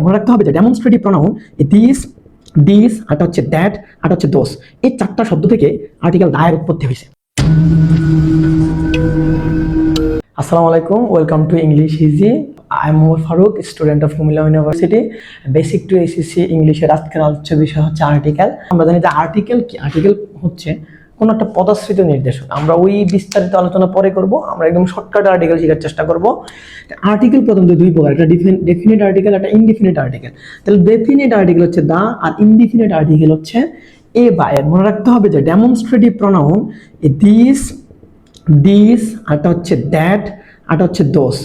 মনে রাখতে হবে যে ডেমনস্ট্রেটিভ প্রোনাউন দিস আর হচ্ছে দ্যাট আর হচ্ছে দোস, এই চারটা শব্দ থেকে আর্টিকেল দায়ের উৎপত্তি হয়েছে। আসসালামু আলাইকুম, welcome to English easy. I am Mohammad Faruk, student of Comilla university. Basic to SSC ইংলিশের আজকের আলোচ্য বিষয় হচ্ছে আর্টিকেল। আমরা জানি যে আর্টিকেল কি? আর্টিকেল হচ্ছে কোনো একটা পদাশ্রিত নির্দেশক। আমরা ওই বিস্তারিত আলোচনা পরে করব, আমরা একদম শর্টকাট আর্টিকেল শেখার চেষ্টা করব। আর্টিকেল প্রথমত দুই প্রকার, একটা ডেফিনিট আর্টিকেল, একটা ইনডিফিনিট আর্টিকেল। তাহলে ডেফিনিট আর্টিকেল হচ্ছে দা, আর ইনডিফিনিট আর্টিকেল হচ্ছে এ বা এর। মনে রাখতে হবে যে ডেমনস্ট্রেটিভ প্রোনাউন দিস আরটা হচ্ছে দ্যাট আরটা হচ্ছে দোস,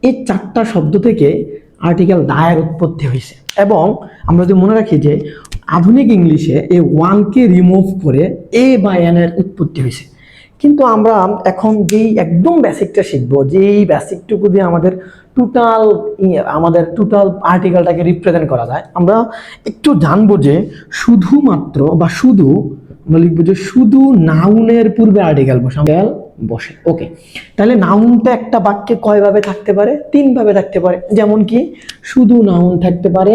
এই চারটা শব্দ থেকে আর্টিকেল দায়ের উৎপত্তি হয়েছে। এবং আমরা যদি মনে রাখি যে আধুনিক ইংলিশে এই ওয়ানকে রিমুভ করে এ বা এন এর উৎপত্তি হয়েছে। কিন্তু আমরা এখন যেই একদম বেসিকটা শিখবো, যেই বেসিকটুকু দিয়ে আমাদের টোটাল আর্টিকেলটাকে রিপ্রেজেন্ট করা যায়, আমরা একটু জানবো যে শুধুমাত্র বা শুধু আমরা লিখবো যে শুধু নাউনের পূর্বে আর্টিকেল বসে। ওকে, তাহলে নাউনটা একটা বাক্যে কয়ভাবে থাকতে পারে? তিনভাবে থাকতে পারে। যেমন কি, শুধু নাউন থাকতে পারে,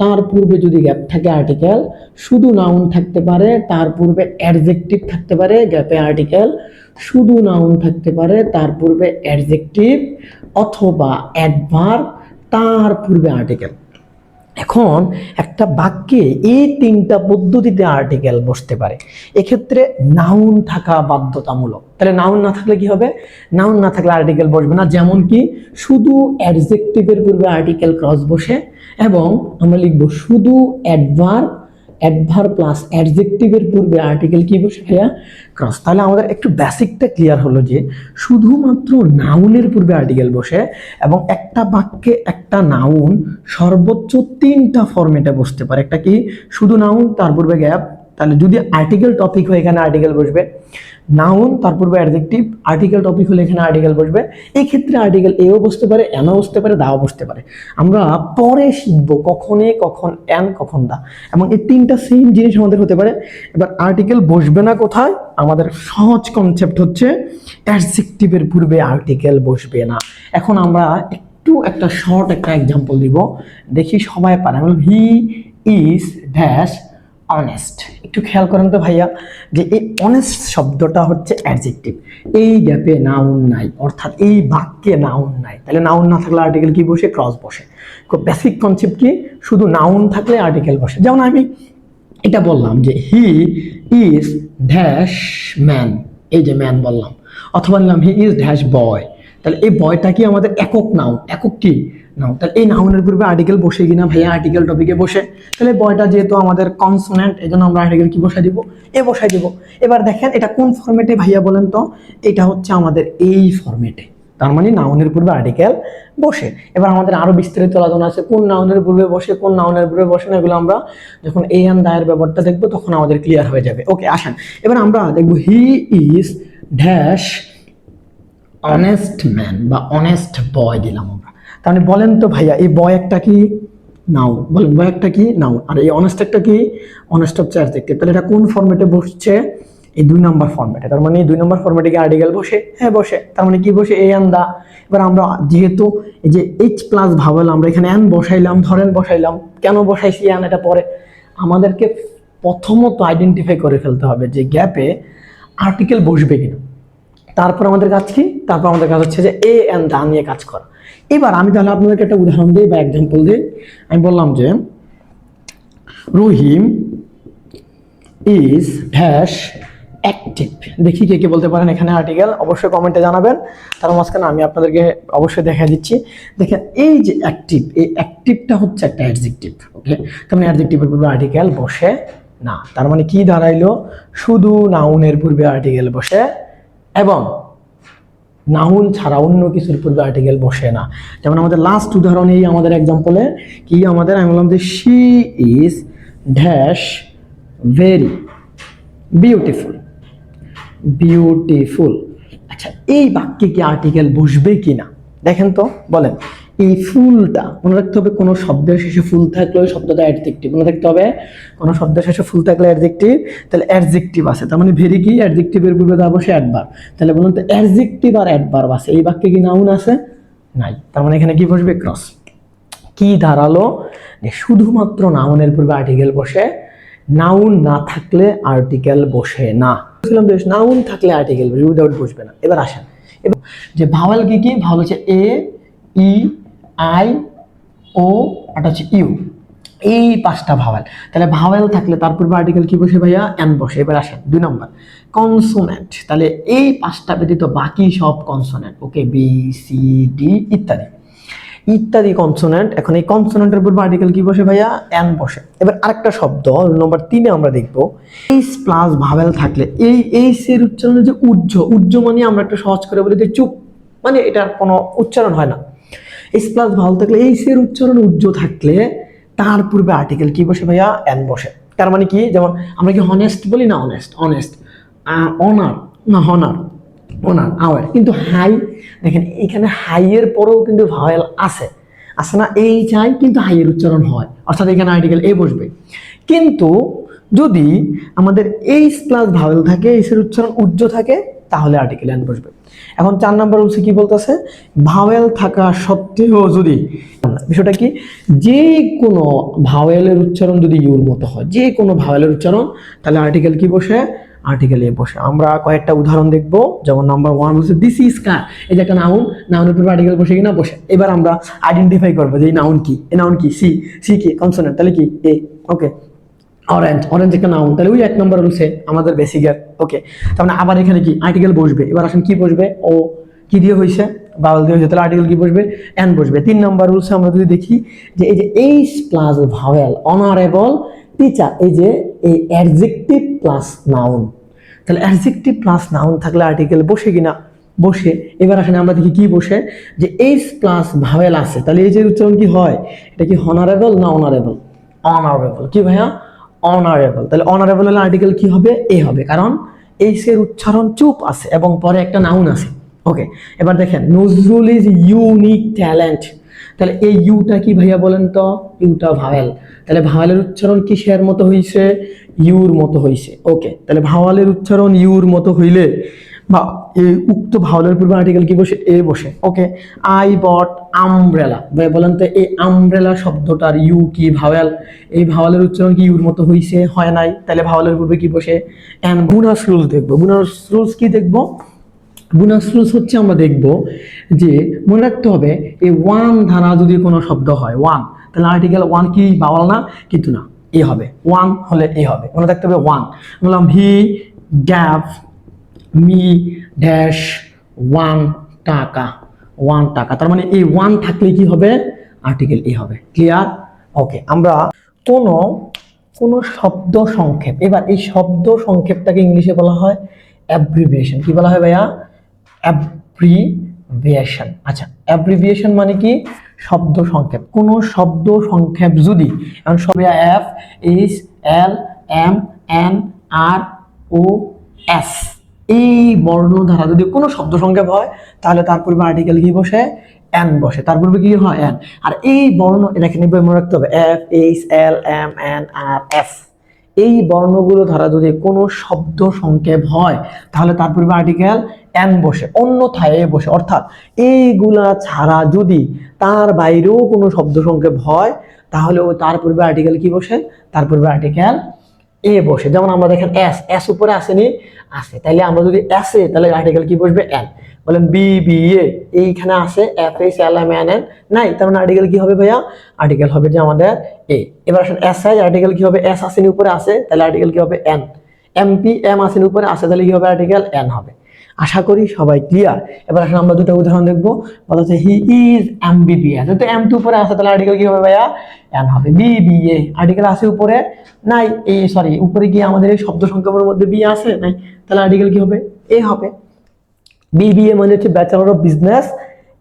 তার পূর্বে যদি গ্যাপ থাকে আর্টিকেল। শুধু নাউন থাকতে পারে, তার পূর্বে অ্যাডজেক্টিভ থাকতে পারে, গ্যাপে আর্টিকেল। শুধু নাউন থাকতে পারে, তার পূর্বে অ্যাডজেক্টিভ অথবা অ্যাডভার্ব, তার পূর্বে আর্টিকেল। এখন একটা বাক্যে এই তিনটা পদ্ধতিতে আর্টিকেল বসতে পারে। এক্ষেত্রে নাউন থাকা বাধ্যতামূলক। তাহলে নাউন না থাকলে কি হবে? নাউন না থাকলে আর্টিকেল বসবে না। যেমন কি, শুধু অ্যাডজেক্টিভের পূর্বে আর্টিকেল ক্রস বসে, এবং আমরা লিখবো শুধু অ্যাডভার্ব প্লাস অ্যাডজেক্টিভের পূর্বে আর্টিকেল কি বসে ভাইয়া? ক্রস। তাহলে আমাদের একটু বেসিকটা ক্লিয়ার হলো যে শুধুমাত্র নাউনের পূর্বে আর্টিকেল বসে, এবং একটা বাক্যে একটা নাউন সর্বোচ্চ তিনটা ফরম্যাটে বসতে পারে। একটা কি? শুধু নাউন, তার পূর্বে গ্যাপ। তাহলে যদি আর্টিকেল টপিক হয় এখানে আর্টিকেল বসবে। নাউন, তার পূর্বে অ্যাডজেক্টিভ, আর্টিকেল টপিক হলে এখানে আর্টিকেল বসবে। এই ক্ষেত্রে আর্টিকেল এও বসতে পারে, এনও বসতে পারে, দাও বসতে পারে। আমরা পরে শিখবো কখন এ, কখন এন, কখন দা, এবং এই তিনটা সেম জিনিস আমাদের হতে পারে। এবার আর্টিকেল বসবে না কোথায়? আমাদের সহজ কনসেপ্ট হচ্ছে অ্যাডজেক্টিভের পূর্বে আর্টিকেল বসবে না। এখন আমরা একটা শর্ট একটা এক্সাম্পল দিব, দেখি সবাই পারে। He is dash honest. একটু খেয়াল করেন তো ভাইয়া, যে এই অনেস্ট শব্দটা হচ্ছে অ্যাডজেক্টিভ, এই গ্যাপে নাউন নাই, অর্থাৎ এই বাক্যে নাউন নাই। তাহলে নাউন না থাকলে আর্টিকেল কি বসে? ক্রস বসে। খুব বেসিক কনসেপ্ট কি? শুধু নাউন থাকলে আর্টিকেল বসে। যেমন আমি এটা বললাম যে হি ইজ ড্যাশ ম্যান, এই যে ম্যান বললাম, অথবা বললাম হি ইজ ড্যাশ বয়। তাহলে এই বয়টা কি আমাদের একক নাউন? একক কি? নাউন। তাহলে এই নাউনের পূর্বে আর্টিকেল বসে কিনা ভাইয়া? আর্টিকেল টপিকে বসে। তাহলে বয়টা যেহেতু আমাদের কনসোনেন্ট, এই জন্য আমরা আর্টিকেল কি বসাই দিব? এ বসাই দিব। এবার দেখেন এটা কোন ফরম্যাটে ভাইয়া বলেন তো? এটা হচ্ছে আমাদের এই ফরম্যাটে, তার মানে নাউনের পূর্বে আর্টিকেল বসে। এবার আমাদের আরো বিস্তারিত আলোচনা আছে কোন নাউনের পূর্বে বসে, কোন নাউনের পূর্বে বসে না, এগুলো আমরা যখন এ এন দায়ের ব্যাপারটা দেখবো তখন আমাদের ক্লিয়ার হয়ে যাবে। ওকে, আসেন এবার আমরা দেখবো he is dash honest man বা অনেস্ট বয় দিলাম আমরা। তাহলে বলেন তো ভাইয়া, এই বয় একটা কি? নাউন। বলেন, বয় একটা কি? নাউন। আর এই অনেস্ট একটা কি? অনেস্ট হচ্ছে অ্যাডজেক্টিভ। তাহলে এটা কোন ফরম্যাটে বসছে? এই 2 নম্বর ফরম্যাটে। তার মানে 2 নম্বর ফরম্যাটে কি আর্টিকেল বসে? হ্যাঁ বসে। তার মানে কি বসে? এ এন দা। এবার আমরা যেহেতু এই যে এইচ প্লাস ভাবল, আমরা এখানে এন বসাইলাম, ধরেন বসাইলাম। কেন বসাইছি এন? এটা পরে আমাদেরকে প্রথমত আইডেন্টিফাই করে ফেলতে হবে যে গ্যাপে আর্টিকেল বসবে কিনা। তারপর আমাদের কাজ কি? তারপর আমাদের কাজ হচ্ছে যে এ এন দা নিয়ে কাজ করা। এবার আমি তাহলে আপনাদেরকে একটা উদাহরণ দিই বা এক্সাম্পল দিই। আমি বললাম যে রহিম ইজ ড্যাশ অ্যাক্টিভ। দেখি কে কে বলতে পারেন এখানে আর্টিকেল, অবশ্যই কমেন্টে জানাবেন। তার মাঝখানে আমি আপনাদেরকে অবশ্যই দেখা দিচ্ছি। দেখেন এই যে অ্যাক্টিভ, এই অ্যাক্টিভটা হচ্ছে একটা অ্যাডজেক্টিভ। ওকে, তার মানে অ্যাডজেক্টিভের পূর্বে আর্টিকেল বসে না। তার মানে কি দাঁড়াইলো? শুধু নাউনের পূর্বে আর্টিকেল বসে, এবং নাউন ছাড়া অন্য কিছুর পূর্বে আর্টিকেল বসে না। যেমন আমাদের লাস্ট উদাহরণেই আমাদের এক্সাম্পলে কি আমাদের, আমি বললাম যে she is dash very beautiful. আচ্ছা, এই বাক্যে কি আর্টিকেল বসবে কিনা দেখেন তো, বলেন। এই ফুলটা মনে রাখতে হবে, কোনো শব্দের শেষে ফুল থাকলে ওই শব্দটা অ্যাডজেক্টিভ মনে রাখতে হবে। কোনো শব্দের শেষে ফুল থাকলে অ্যাডজেক্টিভ, তাহলে অ্যাডজেক্টিভ আছে, তার মানে ভেরি কি? অ্যাডজেক্টিভের পূর্বে দা বসে অ্যাডভার্ব। তাহলে বলুন তো, অ্যাডজেক্টিভ আর অ্যাডভার্ব আছে, এই বাক্যে কি নাউন আছে? নাই। তার মানে এখানে কি বসবে? ক্রস। কি দাঁড়ালো? যে শুধুমাত্র নাউনের পূর্বে আর্টিকেল বসে, নাউন না থাকলে আর্টিকেল বসে না। বলছিলাম যে নাউন থাকলে আর্টিকেল বসে, উইদাউট বসবে না। এবার আসেন, এবার যে ভাওয়াল কি কি, ভাওয়াল হচ্ছে এ, ই, আই, ও, আর হচ্ছে ইউ, এই 5টা ভাওয়াল। তাহলে ভাওয়াল থাকলে তার পূর্বে আর্টিকেল কি বসে ভাইয়া? এন বসে। এবার আসেন 2 নম্বর কনসোনেন্ট। তাহলে এই 5টা ব্যতীত বাকি সব কনসোনেন্ট, ওকে, বি, সি, ডি ইত্যাদি ইত্যাদি কনসোনেন্ট। এখন এই কনসোনেন্টের পূর্বে আর্টিকেল কি বসে ভাইয়া? এন বসে। এবার আরেকটা শব্দ নম্বর 3-এ আমরা দেখব, এইচ প্লাস ভাওয়াল থাকলে এই এইচ এর উচ্চারণ যে উজ্জ মানে আমরা একটু সহজ করে বলি যে চুপ, মানে এটার কোনো উচ্চারণ হয় না। এইচ প্লাস ভাওয়াল থাকলে এইচ এর উচ্চারণ উজ্জ থাকলে তার পূর্বে আর্টিকেল কি বসে ভাইয়া? এন বসে। তার মানে কি, যেমন আমরা কি হনেস্ট বলি না? অনেস্ট, অনার না, হনার, আওয়ার। কিন্তু হাই, দেখেন এখানে হাই এর পরেও কিন্তু ভাওয়াল আছে না, এই চাই, কিন্তু হাই এর উচ্চারণ হয়, অর্থাৎ এখানে আর্টিকেল এ বসবে। কিন্তু যদি আমাদের এইচ প্লাস ভাওয়াল থাকে, এইচ এর উচ্চারণ উজ্জ থাকে, তাহলে আর্টিকেল এন বসবে। এখন 4 নম্বর রুলসে কি বলতেছে, ভাওয়াল থাকা সত্ত্বেও যদি, বিষয়টা কি, যে কোনো ভাওয়ালের উচ্চারণ যদি ইউর মতো হয়, যে কোনো ভাওয়ালের উচ্চারণ, তাহলে আর্টিকেল কি বসে? আর্টিকেল এ বসে। আমরা কয়েকটা উদাহরণ দেখব, যেমন নাম্বার 1 বলছে দিস ইজ কার, এই যে একটা নাউন, নাউনের পূর্বে আর্টিকেল বসে কিনা? বসে। এবার আমরা আইডেন্টিফাই করবো যে এই নাউন কি, এই নাউন কি, সি কি কনসোনেন্ট, তাহলে কি এ, ওকে। অরেঞ্জ একটা নাউন, তাহলে ওই 1 নম্বর রুলসে আমাদের বেসিকের, ওকে। তার মানে আবার এখানে কি আর্টিকেল বসবে। এবার আসেন কি বসবে? ও, কি দিয়ে হয়েছে? ভাওয়াল দিয়ে হয়েছে, তাহলে আর্টিকেল কি বসবে? এন বসবে। 3 নম্বর রুলসে আমরা যদি দেখি যে এই যে H plus Bhawal, honourable teacher, এই যে এই অ্যাডজেক্টিভ প্লাস নাউন, তাহলে অ্যাডজেক্টিভ প্লাস নাউন থাকলে আর্টিকেল বসে কিনা? বসে। এবার আসলে আমরা দেখি কি বসে, যে এইচ প্লাস ভাওয়াল আছে, তাহলে এই যে উচ্চারণ কি হয়? এটা কি হনারেবল না অনারেবল? অনারেবল। কি ভাইয়া? অনারেবল। তাহলে অনারেবল হলে আর্টিকেল কি হবে? এ হবে, কারণ এইচ এর উচ্চারণ চুপ আছে এবং পরে একটা নাউন আছে, ওকে। এবার দেখেন নজরুল ইজ ইউনিক ট্যালেন্ট, তাহলে এই ইউটা কি ভাইয়া বলেন তো? ইউটা ভাওয়াল, তাহলে ভাওয়ালের উচ্চারণ কিসের মতো হইছে? ইউর মতো হইছে, ওকে। তাহলে ভাওয়ালের উচ্চারণ ইউর মতো হইলে বা এই উক্ত ভাওয়ালের পূর্বে আর্টিকেল কি বসে? এ বসে, ওকে। আই বট আমব্রেলা, ভাই বলেন তো এই আমব্রেলা শব্দটার ইউ কি ভাওয়াল? এই ভাওয়ালের উচ্চারণ কি ইউর মতো হইছে? হয় নাই, তাহলে ভাওয়ালের পূর্বে কি বসে? এন্ড বোনাস রুলস দেখবো। বোনাস রুলস কি দেখবো? বোনাস রুলস হচ্ছে আমরা দেখব যে মনে রাখতে হবে এই ওয়ান ধারা যদি কোনো শব্দ হয়, ওয়ান, তাহলে আর্টিকেল ওয়ান কি ভাওয়াল না? কিন্তু না, এ হবে। ওয়ান হলে এ হবে, মনে রাখতে হবে। ওয়ান বললাম, হি গ্যাভ মি ড্যাশ 1 টাকা, 1 টাকা, তার মানে এই ওয়ান থাকলে কি হবে? আর্টিকেল এ হবে। ক্লিয়ার? ওকে। আমরা কোনো কোনো শব্দ সংক্ষেপ, এবার এই শব্দ সংক্ষেপটাকে ইংলিশে বলা হয় অ্যাব্রিভিয়েশন। কি বলা হয় ভাইয়া? অ্যাব্রিভিয়েশন। আচ্ছা, অ্যাব্রিভিয়েশন মানে কি? শব্দ সংক্ষেপ। কোন শব্দ সংক্ষেপ যদি, এখন সব এফ, এইচ, এল, এম, এন, আর, ও, এস, এই বর্ণ দ্বারা যদি কোনো শব্দ সংক্ষেপ হয়, তাহলে তার পূর্বে আর্টিকেল কি বসে? এন বসে। তার পূর্বে কি হয়? এন। আর এই বর্ণ এখানে মনে রাখতে হবে, এফ, এইচ, এল, এম, এন, আর, এস, এই বর্ণগুলো দ্বারা যদি কোনো শব্দ সংক্ষেপ হয়, তাহলে তার পূর্বে আর্টিকেল এন বসে, অন্যথায় এ বসে। অর্থাৎ এইগুলা ছাড়া যদি তার বাইরেও কোনো শব্দ সংক্ষেপ হয়, তাহলে তার পূর্বে আর্টিকেল কি বসে? তার পূর্বে আর্টিকেল এ বসে। যেমন আমরা দেখেন এস উপরে আসেনি? আছে। তাহলে আমরা যদি এসে, তাহলে আর্টিকেল কি বসবে? এন। বলেন বি, বি, এ, এইখানে আসে এফ, এইচ, এল, এম, এন, এন, নাই, তার মানে আর্টিকেল কি হবে ভাইয়া? আর্টিকেল হবে যে আমাদের এ। এবার আসেন এস আই, আর্টিকেল কি হবে? এস আসেনি উপরে আসে, তাহলে আর্টিকেল কি হবে? এন। এমপি, এম আসেনি উপরে আসে, তাহলে কি হবে? আর্টিকেল এন হবে। আশা করি সবাই ক্লিয়ার। এবার আসলে আমরা দুটো উদাহরণ দেখবো। বলা হচ্ছে হি ইজ এমবিবিএস, তো এম টু উপরে আসে, তাহলে আর্টিকেল কি হবে ভাইয়া? এন হবে। বিবিএ, আর্টিকেল আছে উপরে? নাই, এই সরি, উপরে গিয়ে আমাদের এই শব্দ সংক্ষেপের মধ্যে বি আছে? নাই, তাহলে আর্টিকেল কি হবে? এ হবে। বিবিএ মানে হচ্ছে bachelor of business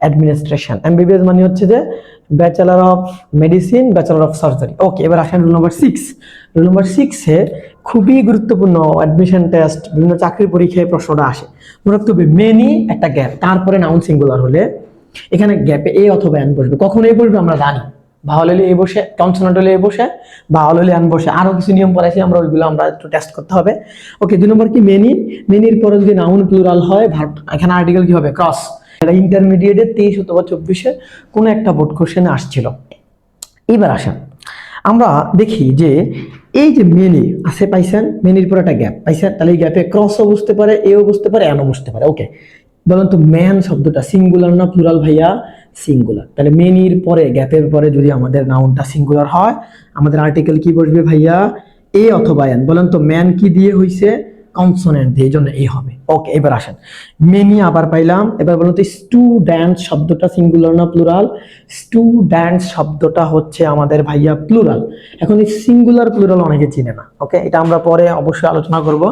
administration, MBBS মানে হচ্ছে যে bachelor of medicine, bachelor of surgery, okay. এবার আসেন রুল নাম্বার 6। রুল নাম্বার 6-এ খুবই গুরুত্বপূর্ণ অ্যাডমিশন টেস্ট, বিভিন্ন চাকরির পরীক্ষায় প্রশ্নটা আসে। মনে রাখতে হবে মেনি একটা গ্যাপ, তারপরে নাউন সিঙ্গুলার হলে এখানে গ্যাপে এ অথবা এন বসবে। কখন এ বসবে আমরা জানি, ভাওয়াল হলে এ বসে, কনসোনেন্ট হলে এ বসে, ভাওয়াল হলে এন বসে। আরো কিছু নিয়ম পড়াইছি আমরা, ওইগুলো আমরা একটু টেস্ট করতে হবে, ওকে। 2 নম্বর কি মেনি, মেনির পরে যদি নাউন প্লুরাল হয়, এখানে আর্টিকেল কি হবে? ক্রস। এটা ইন্টারমিডিয়েটের 23 অথবা 24-এ কোনো একটা বোর্ড কোশ্চেনে আসছিল। এবার আসেন আমরা দেখি যে এই যে মেনি আছে পাইছেন, মেনির পর একটা গ্যাপ পাইছেন, তাহলে এই গ্যাপে ক্রসও বুঝতে পারে, এও বুঝতে পারে, এনও বুঝতে পারে। ওকে, বলেন তো ম্যান শব্দটা সিঙ্গুলার না প্লুরাল ভাইয়া? সিঙ্গুলার। তাহলে মেনির পরে গ্যাপের পরে যদি আমাদের নাউনটা সিঙ্গুলার হয়, আমাদের আর্টিকেল কি বসবে ভাইয়া? এ অথবা এন। বলেন তো ম্যান কি দিয়ে হইছে? কনসোনেন্ট দিয়ে, এই জন্য এই হবে। ওকে, এবার আসেন মেনি আবার পাইলাম। এবার বলুন তো স্টুডেন্ট শব্দটা সিঙ্গুলার না প্লুরাল? স্টুডেন্ট শব্দটা হচ্ছে আমাদের ভাইয়া প্লুরাল। এখন এই সিঙ্গুলার প্লুরাল অনেকে চিনে না। ওকে, এটা আমরা পরে অবশ্যই আলোচনা করব।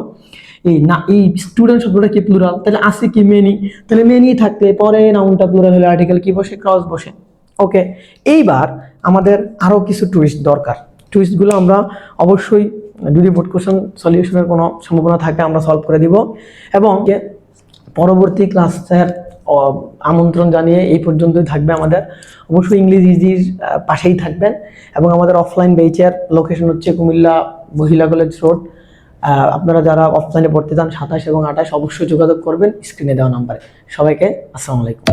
এই না, এই স্টুডেন্ট শব্দটা কি প্লুরাল? তাহলে আছে কি মেনি? তাহলে মেনি থাকতে পরে নাউনটা প্লুরাল হলে আর্টিকেল কি বসে? ক্রস বসে। ওকে, এইবার আমাদের আরো কিছু টুইস্ট দরকার। টুইস্টগুলো আমরা অবশ্যই যদি বোর্ড কোশ্চেন সলিউশনের কোনো সম্ভাবনা থাকে আমরা সলভ করে দিব। এবং পরবর্তী ক্লাসের আমন্ত্রণ জানিয়ে এই পর্যন্তই থাকবে আমাদের। অবশ্যই ইংলিশ ইজির পাশেই থাকবেন। এবং আমাদের অফলাইন ব্যাচের লোকেশন হচ্ছে কুমিল্লা মহিলা কলেজ রোড। আপনারা যারা অফলাইনে পড়তে চান 27 এবং 28 অবশ্যই যোগাযোগ করবেন স্ক্রিনে দেওয়া নাম্বারে। সবাইকে আসসালামু আলাইকুম।